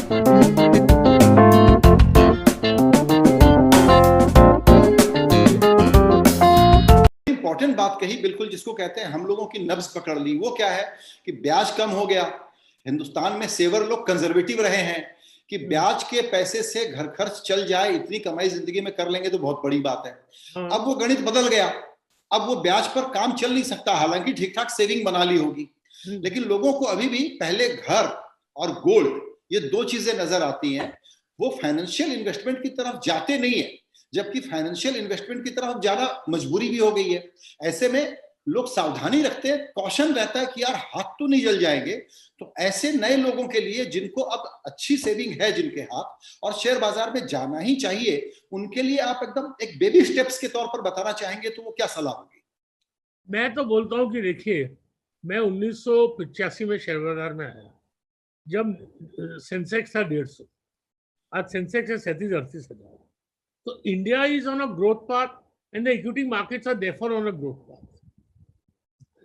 Important बात कही बिल्कुल, जिसको कहते हैं हम लोगों की नब्ज पकड़ ली। वो क्या है कि ब्याज कम हो गया। हिंदुस्तान में सेवर लोग कंजर्वेटिव रहे हैं कि ब्याज के पैसे से घर खर्च चल जाए, इतनी कमाई जिंदगी में कर लेंगे तो बहुत बड़ी बात है। अब वो गणित बदल गया, अब वो ब्याज पर काम चल नहीं सकता। हालांकि ठीक ठाक सेविंग बना ली होगी, लेकिन लोगों को अभी भी पहले घर और गोल्ड, ये दो चीजें नजर आती हैं। वो फाइनेंशियल इन्वेस्टमेंट की तरफ जाते नहीं है, जबकि फाइनेंशियल इन्वेस्टमेंट की तरफ जाना मजबूरी भी हो गई है। ऐसे में लोग सावधानी रखते हैं, कॉशन रहता है कि यार हाथ तो नहीं जल जाएंगे। तो ऐसे नए लोगों के लिए जिनको अब अच्छी सेविंग है जिनके हाथ, और शेयर बाजार में जाना ही चाहिए, उनके लिए आप एकदम एक बेबी स्टेप्स के तौर पर बताना चाहेंगे तो वो क्या सलाह होगी? मैं तो बोलता हूँ कि देखिए, मैं 1985 में शेयर बाजार में आया, जब सेंसेक्स था 150। आज सेंसेक्स है 37-38 हजार। तो India is on a growth path and the equity markets are therefore on a growth path,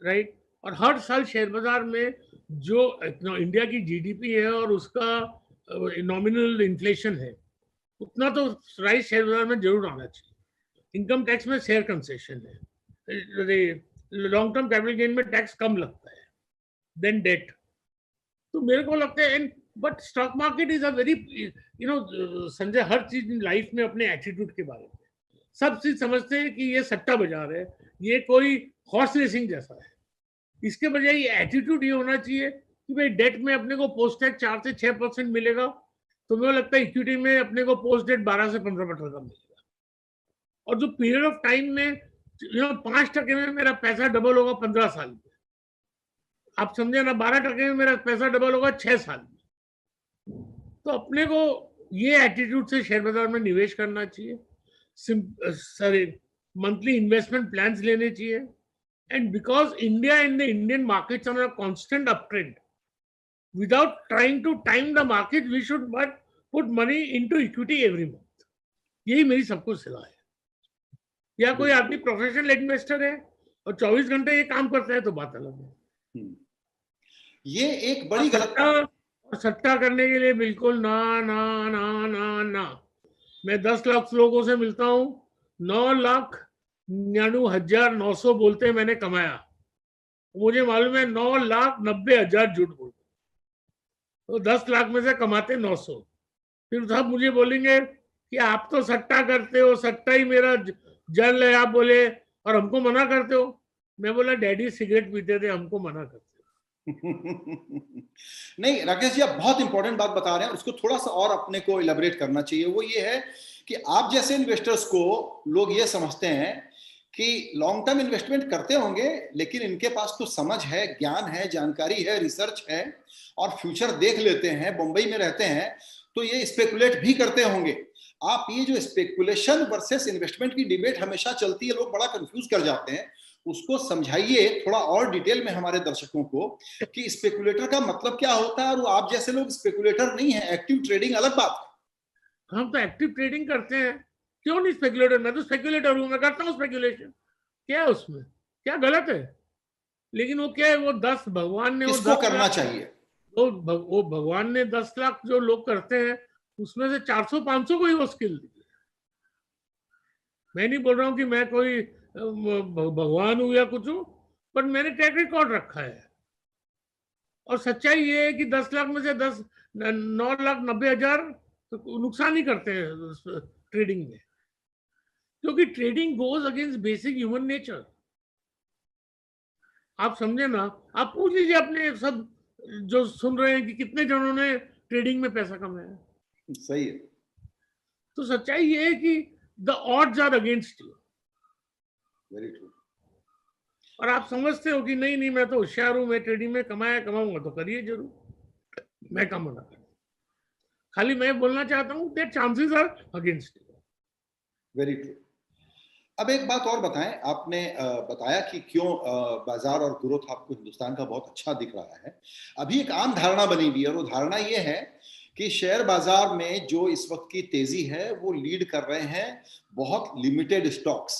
right. और हर साल शेयर बाजार में जो इंडिया की जीडीपी है और उसका नॉमिनल इन्फ्लेशन है, उतना तो राइस शेयर बाजार में जरूर आना चाहिए। इनकम टैक्स में शेयर कंसेशन है, लॉन्ग टर्म कैपिटल गेन में टैक्स कम लगता है देन डेट। तो मेरे को लगता है, but stock market is a very, Sanjay, हर चीज लाइफ में अपने एटीट्यूड के बारे में सब चीज समझते हैं कि ये सट्टा बाजार है, ये कोई हॉर्स रेसिंग जैसा है। इसके बजाय ये एटीट्यूड ये होना चाहिए कि भाई डेट में अपने को पोस्ट टैक्स 4 से 6% मिलेगा, तो मुझे लगता है इक्विटी में अपने को पोस्ट डेट 12 से 15% का मिलेगा। और जो पीरियड ऑफ टाइम में 5% में मेरा पैसा डबल होगा 15 साल में, आप समझे ना, 12% में मेरा पैसा डबल होगा 6 साल में। तो अपने को ये एटीट्यूड से शेयर बाजार में निवेश करना चाहिए। मंथली इन्वेस्टमेंट प्लान्स लेने चाहिए। And because India and the Indian markets are constant uptrend, without trying to time the market, we should but put money into equity every month. यही मेरी सबको सलाह है। या कोई आदमी प्रोफेशनल इन्वेस्टर है और 24 घंटे ये काम करता है तो बात अलग है। ये एक बड़ी गलत, सट्टा करने के लिए बिल्कुल ना ना ना ना ना। मैं 10 लाख लोगों से मिलता हूँ, 9,99,900 बोलते हैं मैंने कमाया। मुझे मालूम है 9,90,000 झूठ बोलते, तो 10 लाख में से कमाते 900। फिर सब मुझे बोलेंगे कि आप तो सट्टा करते हो, सट्टा ही मेरा जल है, आप बोले, और हमको मना करते हो। मैं बोला, डैडी सिगरेट पीते थे, हमको मना करते नहीं राकेश जी, आप बहुत इंपॉर्टेंट बात बता रहे हैं, उसको थोड़ा सा और अपने को इलेबोरेट करना चाहिए। वो ये है कि आप जैसे इन्वेस्टर्स को लोग ये समझते हैं कि लॉन्ग टर्म इन्वेस्टमेंट करते होंगे, लेकिन इनके पास तो समझ है, ज्ञान है, जानकारी है, रिसर्च है, और फ्यूचर देख लेते हैं, मुंबई में रहते हैं, तो ये स्पेकुलेट भी करते होंगे। आप ये जो स्पेकुलेशन वर्सेस इन्वेस्टमेंट की डिबेट हमेशा चलती है, लोग बड़ा कंफ्यूज कर जाते हैं, उसको समझाइए थोड़ा और डिटेल में हमारे दर्शकों को कि स्पेकुलेटर का मतलब क्या होता है। और आप जैसे लोग स्पेकुलेटर नहीं है, एक्टिव ट्रेडिंग अलग बात है। हम तो एक्टिव ट्रेडिंग करते हैं, क्यों नहीं स्पेकुलेटर? मैं तो स्पेकुलेटर हूं, मैं करता हूं स्पेकुलेशन। क्या है उसमें, क्या गलत है? लेकिन वो क्या है, वो 10 भगवान ने, किसको करना चाहिए? वो भगवान ने 10 लाख जो लोग करते हैं, उसमें से 400-500 को ही वो स्किल दी। मैं नहीं बोल रहा हूं कि मैं कोई भगवान हूं या कुछ हूं, पर मैंने ट्रैक रिकॉर्ड रखा है। और सच्चाई ये है कि 10 लाख में से 9,90,000 तो नुकसान ही करते हैं ट्रेडिंग में, क्योंकि trading goes against basic human nature. आप समझे ना, आप पूछ लीजिए अपने सब जो सुन रहे हैं कि कितने जनों ने ट्रेडिंग में पैसा कमाया। सही है। तो सच्चाई ये है कि the odds are against you. Very true. और आप समझते हो कि नहीं नहीं, मैं तो होशियार हूं, मैं ट्रेडिंग में कमाऊंगा, तो करिए जरूर, मैं कम मना कर। खाली मैं बोलना चाहता हूं that chances are against you. Very true. अब एक बात और बताएं, आपने बताया कि क्यों बाजार और ग्रोथ आपको हिंदुस्तान का बहुत अच्छा दिख रहा है। अभी एक आम धारणा बनी हुई है, और वो धारणा ये है कि शेयर बाजार में जो इस वक्त की तेजी है वो लीड कर रहे हैं बहुत लिमिटेड स्टॉक्स।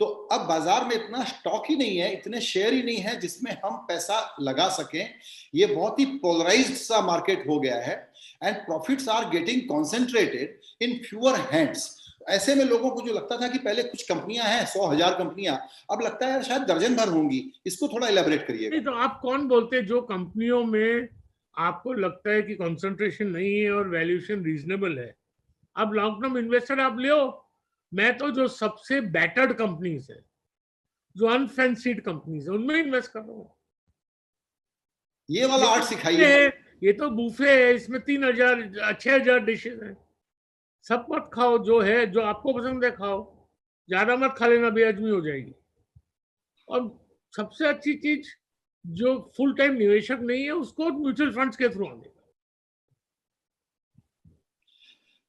तो अब बाजार में इतना स्टॉक ही नहीं है, इतने शेयर ही नहीं है जिसमें हम पैसा लगा सकें। ये बहुत ही पोलराइज्ड सा मार्केट हो गया है and profits are getting concentrated in fewer hands. ऐसे में लोगों को जो लगता था कि पहले कुछ कंपनियां हैं, 100,000 कंपनियां, अब लगता है शायद दर्जन भर होंगी। इसको थोड़ा इलेबोरेट करिएगा। नहीं तो आप कौन बोलते हैं जो कंपनियों में आपको लगता है कि कंसंट्रेशन नहीं है और वैल्यूएशन रीजनेबल है, अब लॉन्ग टर्म इन्वेस्टर आप ले हो। मैं तो जो सबसे बैटर्ड कंपनीज है, जो अनफैंसीड कंपनीज है, उनमें इन्वेस्ट कर रहा हूँ। ये वाला आर्ट सिखाइए। ये तो बुफे है, इसमें 3,000 6,000 डिशेज हैं। सब मत खाओ, जो है जो आपको पसंद है खाओ, ज्यादा मत खा लेना, बेहजमी हो जाएगी। और सबसे अच्छी चीज, जो फुल टाइम निवेशक नहीं है उसको म्यूचुअल फंड्स के थ्रू आने।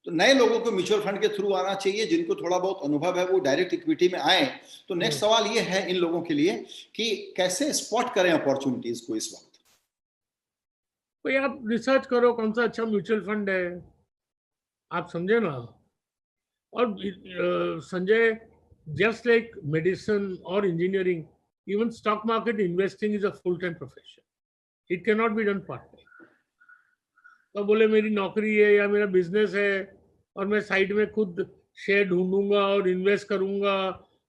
तो नए लोगों को म्यूचुअल फंड के थ्रू आना चाहिए, जिनको थोड़ा बहुत अनुभव है वो डायरेक्ट इक्विटी में आए। तो नेक्स्ट सवाल ये है इन लोगों के लिए कि कैसे स्पॉट करें अपॉर्चुनिटीज को इस वक्त। कोई आप रिसर्च करो कौन सा अच्छा म्यूचुअल फंड है, आप समझे ना। और Sanjay, just like medicine or engineering, even stock market investing is a full-time profession. It cannot be done part-time. तो बोले मेरी नौकरी है या मेरा बिजनेस है और मैं साइड में खुद शेयर ढूंढूंगा और इन्वेस्ट करूंगा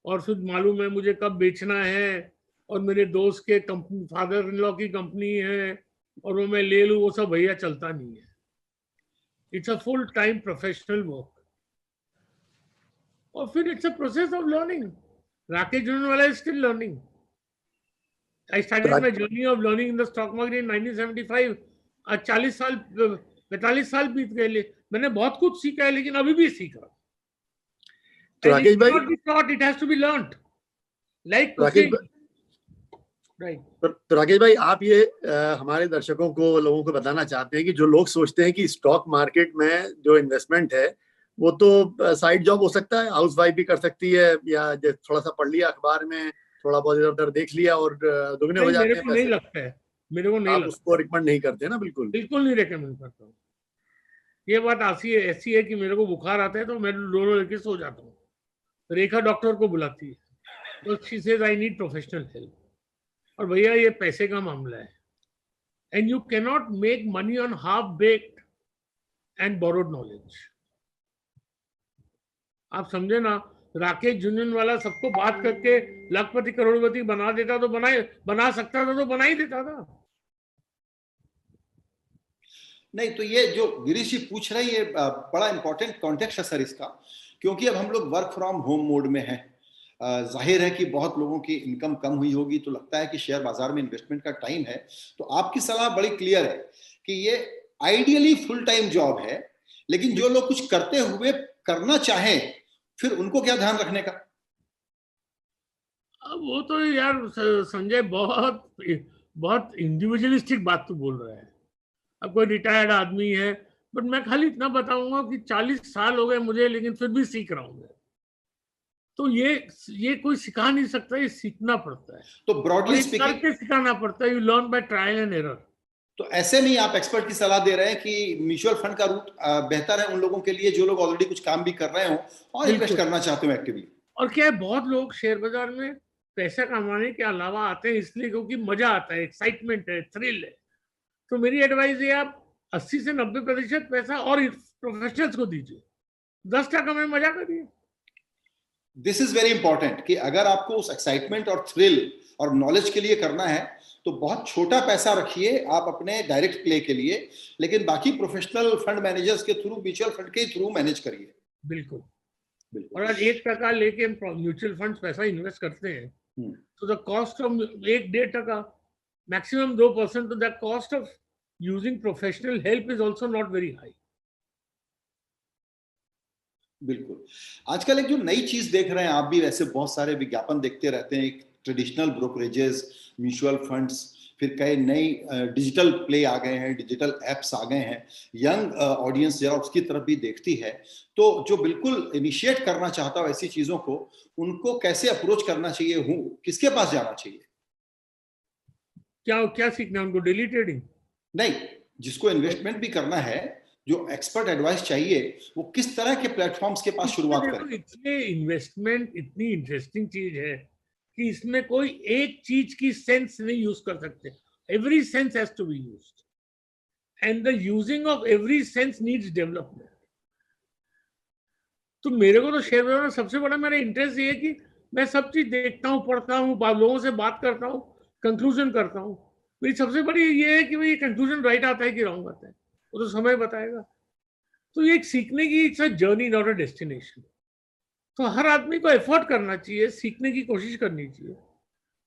और फिर मालूम है मुझे कब बेचना है, और मेरे दोस्त के कंपनी, फादर इन लॉ की कंपनी है और वो मैं ले लूं, वो सब भैया चलता नहीं है। It's a full time professional work और फिर it's a process of learning. Rakesh Jhunjhunwala is still learning. I started my journey of learning in the stock market in 1975. आज 40 साल 45 साल बीत गए, मैंने बहुत कुछ सीखा है, लेकिन अभी भी सीख रहा हूँ। तो राकेश भाई, it has to be learned, like Rakesh cooking. Right. तो राकेश भाई, आप ये हमारे दर्शकों को, लोगों को बताना चाहते हैं कि जो लोग सोचते हैं कि स्टॉक मार्केट में जो इन्वेस्टमेंट है वो तो साइड जॉब हो सकता है, हाउस वाइफ भी कर सकती है, या थोड़ा सा पढ़ लिया अखबार में, थोड़ा बहुत इधर उधर देख लिया और दुगने हो जाते हैं। मेरे को नहीं लगता है, मेरे को नहीं लगता। उसको रिकमेंड नहीं करते ना? बिल्कुल नहीं रिकमेंड करता हूँ। ये बात ऐसी है कि मेरे को बुखार आता है तो मैं दोनों लेके सो जाता हूँ। रेखा डॉक्टर को बुलाती है तो she says I need professional help. और भैया ये पैसे का मामला है, and you can not make money on half baked and borrowed knowledge. आप समझे ना। राकेश झुनझुनवाला सबको बात करके लखपति करोड़पति बना देता तो बना सकता था तो बना ही देता था। नहीं तो ये जो गिरीश जी पूछ रहे हैं ये बड़ा इंपॉर्टेंट कॉन्टेक्स्ट है सर इसका, क्योंकि अब हम लोग वर्क फ्रॉम होम मोड में हैं। जाहिर है कि बहुत लोगों की इनकम कम हुई होगी, तो लगता है कि शेयर बाजार में इन्वेस्टमेंट का टाइम है। तो आपकी सलाह बड़ी क्लियर है कि ये आइडियली फुल टाइम जॉब है, लेकिन जो लोग कुछ करते हुए करना चाहें फिर उनको क्या ध्यान रखने का? अब वो तो यार संजय बहुत इंडिविजुअलिस्टिक बात तो बोल रहा है। अब कोई रिटायर्ड आदमी है, बट मैं खाली इतना बताऊंगा कि 40 साल हो गए मुझे, लेकिन फिर भी सीख रहा हूँ। तो ये कोई सिखा नहीं सकता, ये सीखना पड़ता है। तो ब्रॉडली स्पीकिंग करके सिखाना पड़ता है। You learn by trial and error. तो ऐसे में आप एक्सपर्ट की सलाह दे रहे हैं कि म्यूचुअल फंड का रूट बेहतर है उन लोगों के लिए जो लोग ऑलरेडी कुछ काम भी कर रहे हो और इन्वेस्ट करना चाहते हो एक्टिवली। और क्या है, बहुत लोग शेयर बाजार में पैसा कमाने के अलावा आते हैं इसलिए क्योंकि मजा आता है, एक्साइटमेंट है, थ्रिल है। तो मेरी एडवाइस है आप 80 से 90% पैसा और प्रोफेशनल्स को दीजिए, 10% में मजा करिए। दिस इज वेरी इंपॉर्टेंट कि अगर आपको उस एक्साइटमेंट और थ्रिल और नॉलेज के लिए करना है तो बहुत छोटा पैसा रखिए आप अपने डायरेक्ट प्ले के लिए, लेकिन बाकी प्रोफेशनल फंड मैनेजर्स के थ्रू, म्यूचुअल फंड के थ्रू मैनेज करिए। बिल्कुल। और आज 1% लेके म्यूचुअल फंड पैसा इन्वेस्ट करते हैं तो द कॉस्ट ऑफ 1-1.5%, मैक्सिमम 2%, तो the cost of using professional help is also not very high. बिल्कुल। आजकल एक जो नई चीज देख रहे हैं आप भी, वैसे बहुत सारे विज्ञापन देखते रहते हैं, ट्रेडिशनल ब्रोकरेजेस, म्यूचुअल फंड्स, फिर कई नई डिजिटल प्ले आ गए हैं, डिजिटल एप्स आ गए हैं। यंग ऑडियंस जरा उसकी तरफ भी देखती है, तो जो बिल्कुल इनिशिएट करना चाहता हो ऐसी चीजों को, उनको कैसे अप्रोच करना चाहिए, किसके पास जाना चाहिए? क्या सीखना उनको? डेली ट्रेडिंग नहीं, जिसको इन्वेस्टमेंट भी करना है जो एक्सपर्ट एडवाइस चाहिए वो किस तरह के प्लेटफॉर्म्स के पास शुरुआत करें? इसलिए इन्वेस्टमेंट इतनी इंटरेस्टिंग चीज है कि इसमें कोई एक चीज की सेंस नहीं यूज कर सकते. Every sense has to be used and the using of every sense needs development. तो मेरे को तो शेयर बाजार में सबसे बड़ा मेरा इंटरेस्ट ये है कि मैं सब चीज देखता हूँ, पढ़ता हूँ, लोगों से बात करता हूँ, कंक्लूजन करता हूँ. मेरी सबसे बड़ी ये है कि भाई कंक्लूजन राइट आता है कि रॉन्ग आता है, वो तो समय बताएगा. तो ये एक सीखने की it's a journey not a destination. तो हर आदमी को एफर्ट करना चाहिए, सीखने की कोशिश करनी चाहिए.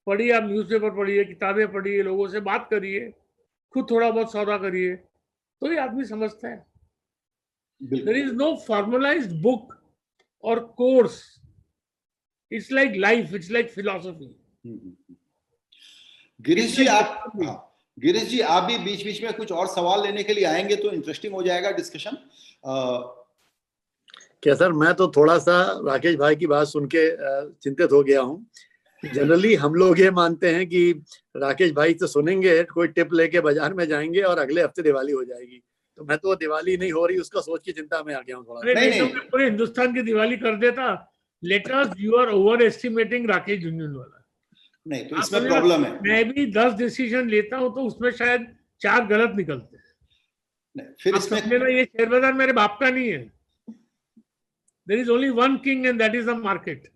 पढ़िए, आप न्यूज़पेपर पढ़िए, किताबें पढ़िए, लोगों से बात करिए, खुद थोड़ा बहुत सौदा करिए, तो ये आदमी समझता है. There is no formalized book और course. It's like life, it's like philosophy. Girish ji Girish ji, आप भी बीच बीच में कुछ और सवाल लेने के लिए आएंगे तो इंटरेस्टिंग हो जाएगा डिस्कशन. क्या सर, मैं तो थोड़ा सा राकेश भाई की बात सुन के चिंतित हो गया हूँ. जनरली हम लोग ये मानते हैं कि राकेश भाई से सुनेंगे, कोई टिप लेके बाजार में जाएंगे और अगले हफ्ते दिवाली हो जाएगी. तो मैं तो दिवाली नहीं हो रही उसका सोच की चिंता में आ गया हूँ थोड़ा. नहीं, तो पूरे हिंदुस्तान की दिवाली कर देता. Letters you are overestimating Rakesh Jhunjhunwala. नहीं, तो इसमें प्रॉब्लम है. मैं भी 10 डिसीजन लेता हूं तो उसमें शायद 4 गलत निकलते हैं. फिर इसमें ये शेयर बाजार मेरे बाप का नहीं है. There is only one king and that is the market.